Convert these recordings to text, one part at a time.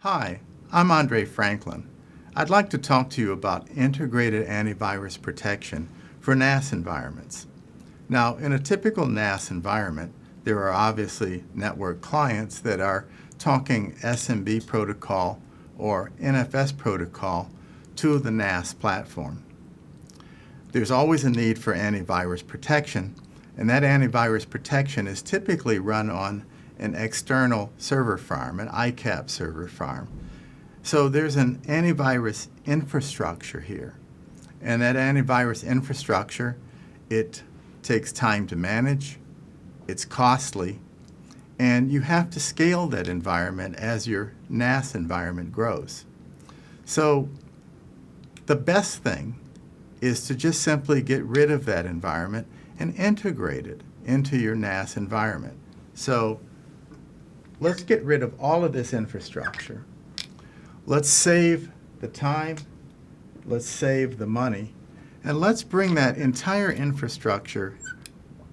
Hi, I'm Andre Franklin. I'd like to talk to you about integrated antivirus protection for NAS environments. Now, in a typical NAS environment, there are obviously network clients that are talking SMB protocol or NFS protocol to the NAS platform. There's always a need for antivirus protection, and that antivirus protection is typically run on an external server farm, an ICAP server farm. So there's an antivirus infrastructure here. And that antivirus infrastructure, it takes time to manage, it's costly, and you have to scale that environment as your NAS environment grows. So the best thing is to just simply get rid of that environment and integrate it into your NAS environment. So let's get rid of all of this infrastructure. Let's save the time, let's save the money, and let's bring that entire infrastructure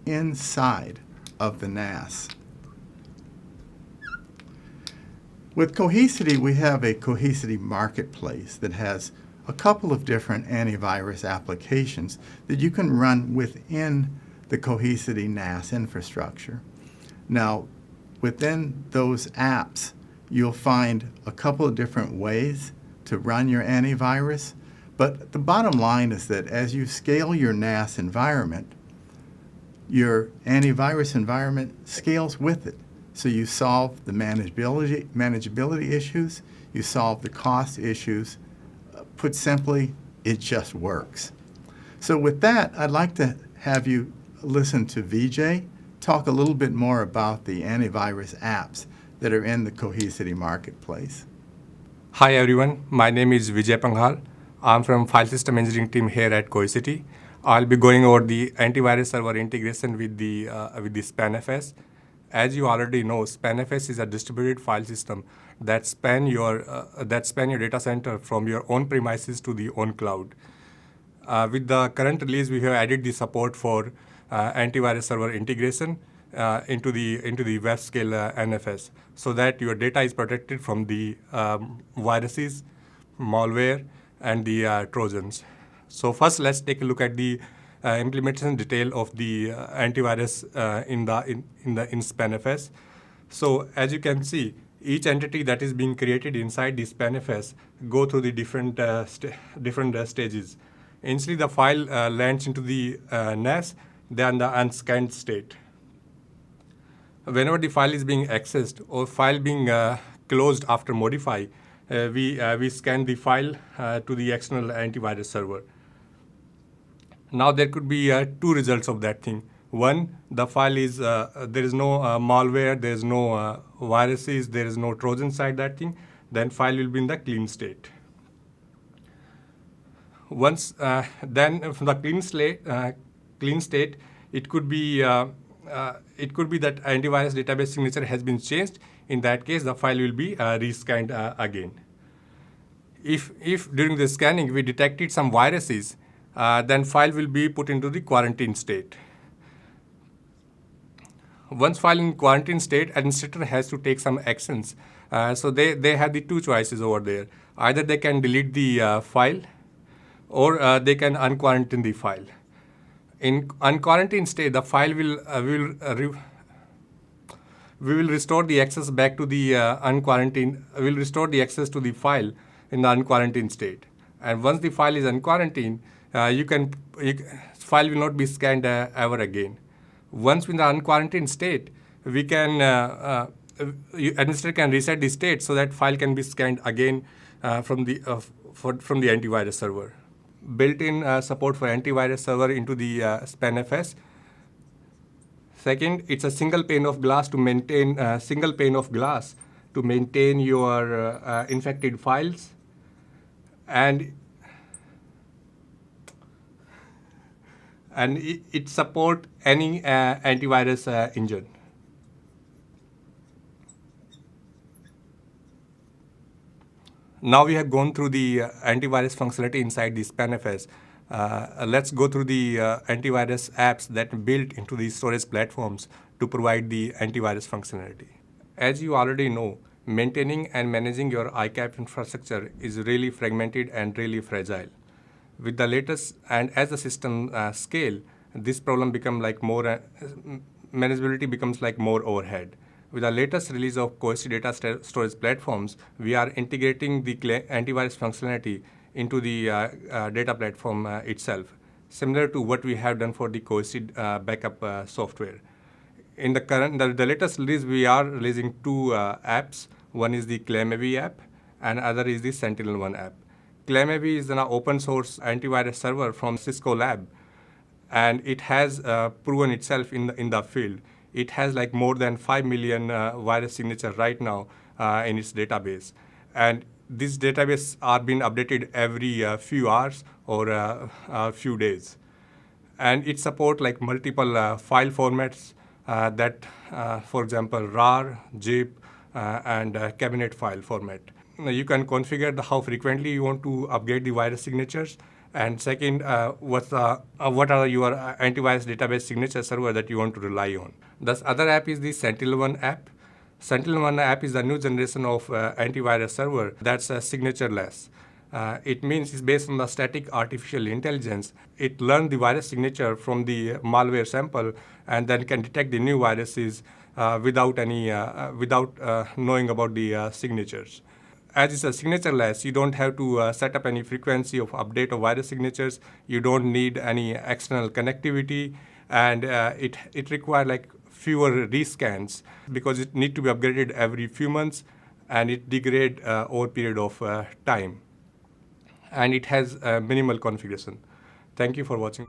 inside of the NAS. With Cohesity, we have a Cohesity Marketplace that has a couple of different antivirus applications that you can run within the Cohesity NAS infrastructure. Now, within those apps, you'll find a couple of different ways to run your antivirus, but the bottom line is that as you scale your NAS environment, your antivirus environment scales with it. So you solve the manageability issues, you solve the cost issues. Put simply, it just works. So with that, I'd like to have you listen to VJ talk a little bit more about the antivirus apps that are in the Cohesity Marketplace. Hi everyone, my name is Vijay Panghal. I'm from File System Engineering team here at Cohesity. I'll be going over the antivirus server integration with the SpanFS. As you already know, SpanFS is a distributed file system that span your data center from your own premises to the own cloud. With the current release, we have added the support for antivirus server integration into the Web-Scale NFS, so that your data is protected from the viruses, malware, and the Trojans. So first, let's take a look at the implementation detail of the antivirus in SpanFS. So as you can see, each entity that is being created inside the SpanFS go through the different stages. Initially, the file lands into the NAS, then the unscanned state. Whenever the file is being accessed or file being closed after modify, we scan the file to the external antivirus server. Now there could be two results of that thing. One, the file is, there is no malware, there is no viruses, there is no Trojan inside that thing, then file will be in the clean state. Once, then from the clean state, it could be that antivirus database signature has been changed. In that case, the file will be rescanned again. If during the scanning we detected some viruses, then file will be put into the quarantine state. Once file in quarantine state, administrator has to take some actions. So they have the two choices over there. Either they can delete the file, or they can unquarantine the file. In unquarantine state, the file we will restore the access back to the unquarantine. Will restore the access to the file in the unquarantine state. And once the file is unquarantined, file will not be scanned ever again. Once in the unquarantined state, we can administrator can reset the state so that file can be scanned again from the antivirus server. Built-in support for antivirus server into the SpanFS. Second, it's a single pane of glass to maintain your infected files, and it support any antivirus engine. Now we have gone through the antivirus functionality inside the SpanFS. Let's go through the antivirus apps that built into the storage platforms to provide the antivirus functionality. As you already know, maintaining and managing your ICAP infrastructure is really fragmented and really fragile. With the latest, and as the system scale, this problem become like more, manageability becomes like more overhead. With the latest release of Cohesity data storage platforms, we are integrating the antivirus functionality into the data platform itself, similar to what we have done for the Cohesity backup software. In the latest release, we are releasing two apps. One is the Clamavi app, and other is the Sentinel-1 app. Clamavi is an open source antivirus server from Cisco Lab, and it has proven itself in the field. It has like more than 5 million virus signatures right now in its database, and these databases are being updated every few hours or few days. And it supports like multiple file formats for example, RAR, zip, and cabinet file format. You can configure how frequently you want to upgrade the virus signatures. And second, what are your antivirus database signature server that you want to rely on. The other app is the Sentinel-1 app. Sentinel-1 app is the new generation of antivirus server that's signatureless. It means it's based on the static artificial intelligence. It learns the virus signature from the malware sample and then can detect the new viruses without knowing about the signatures. As it's a signatureless, you don't have to set up any frequency of update of virus signatures. You don't need any external connectivity, and it requires like fewer rescans because it needs to be upgraded every few months, and it degrades over a period of time. And it has minimal configuration. Thank you for watching.